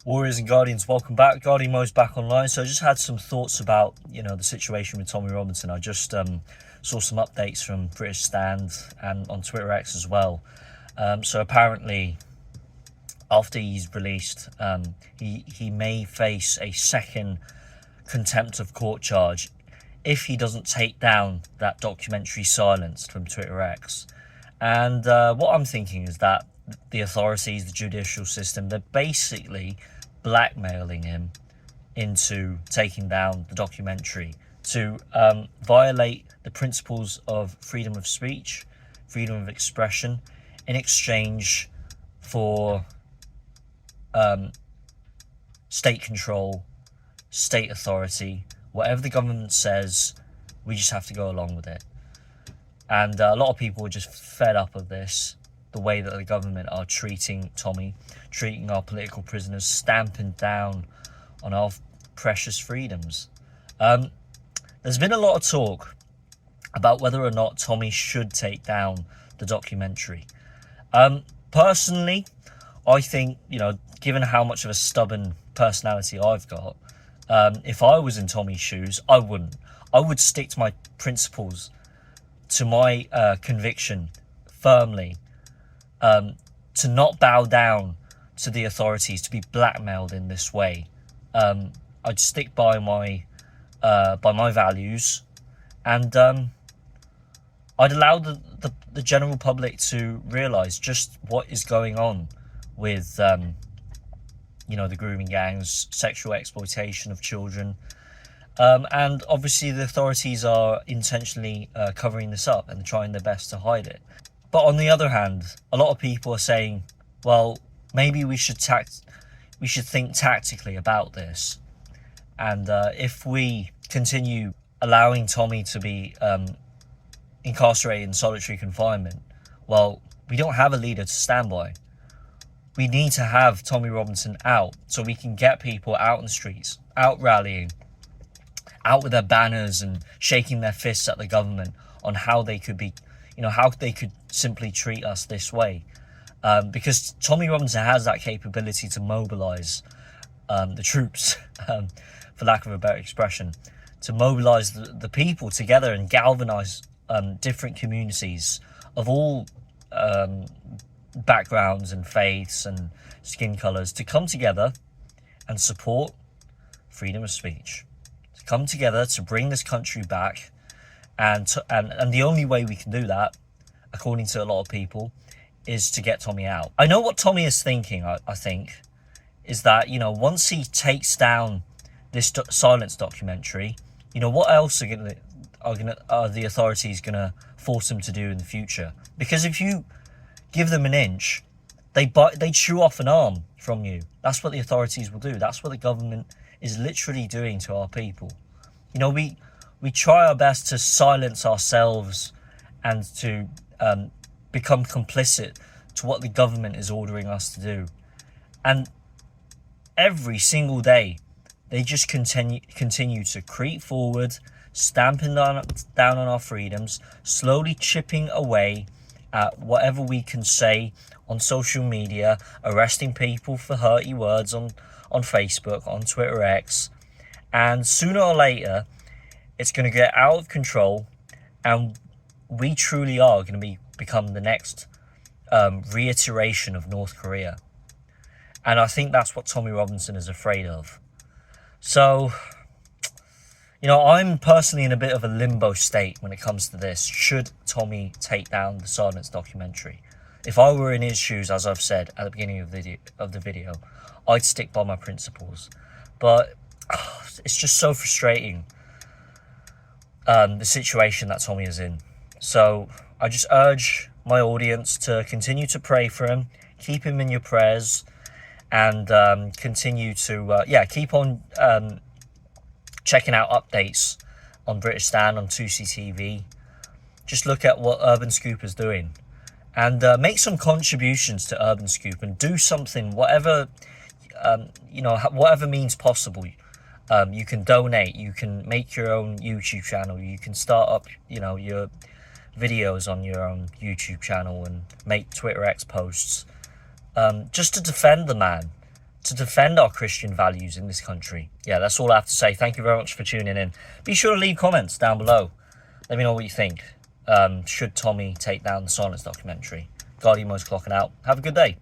Warriors and Guardians, welcome back. Guardian Mo's back online. So I just had some thoughts about, the situation with Tommy Robinson. I just saw some updates from British Stand and on Twitter X as well. So apparently, after he's released, he may face a second contempt of court charge if he doesn't take down that documentary Silenced from Twitter X. And what I'm thinking is that the authorities, the judicial system, they're basically blackmailing him into taking down the documentary to violate the principles of freedom of speech, freedom of expression, in exchange for state control, state authority. Whatever the government says, we just have to go along with it. And a lot of people are just fed up of this, the way that the government are treating Tommy, treating our political prisoners, stamping down on our precious freedoms. There's been a lot of talk about whether or not Tommy should take down the documentary. Personally, I think, given how much of a stubborn personality I've got, if I was in Tommy's shoes, I wouldn't. I would stick to my principles, to my conviction firmly, to not bow down to the authorities, to be blackmailed in this way. I'd stick by my values, and I'd allow the general public to realise just what is going on with the grooming gangs, sexual exploitation of children. And obviously the authorities are intentionally covering this up and trying their best to hide it. But on the other hand, a lot of people are saying, well, maybe we should think tactically about this. And if we continue allowing Tommy to be incarcerated in solitary confinement, well, we don't have a leader to stand by. We need to have Tommy Robinson out so we can get people out in the streets, out rallying, out with their banners and shaking their fists at the government on how they could be, how they could simply treat us this way. Because Tommy Robinson has that capability to mobilise the troops, for lack of a better expression, to mobilise the people together and galvanise different communities of all backgrounds and faiths and skin colours to come together and support freedom of speech, to come together to bring this country back. And the only way we can do that, according to a lot of people, is to get Tommy out. I know what Tommy is thinking, I think, is that, once he takes down this Silence documentary, what else are the authorities going to force him to do in the future? Because if you give them an inch, they chew off an arm from you. That's what the authorities will do. That's what the government is literally doing to our people. We try our best to silence ourselves and to become complicit to what the government is ordering us to do. And every single day, they just continue to creep forward, stamping down on our freedoms, slowly chipping away at whatever we can say on social media, arresting people for hurty words on Facebook, on Twitter X. And sooner or later, it's going to get out of control, and we truly are going to become the next reiteration of North Korea. And I think that's what Tommy Robinson is afraid of. So, I'm personally in a bit of a limbo state when it comes to this. Should Tommy take down the Silence documentary? If I were in his shoes, as I've said at the beginning of the video, I'd stick by my principles. But it's just so frustrating, the situation that Tommy is in. So I just urge my audience to continue to pray for him, keep him in your prayers, and continue to keep on checking out updates on British Stand, on 2CTV. Just look at what Urban Scoop is doing, and make some contributions to Urban Scoop and do something, whatever means possible. You can donate, you can make your own YouTube channel, you can start up your videos on your own YouTube channel and make Twitter X posts, just to defend the man, to defend our Christian values in this country. Yeah, that's all I have to say. Thank you very much for tuning in. Be sure to leave comments down below. Let me know what you think. Should Tommy take down the Silence documentary? God Emo's clocking out. Have a good day.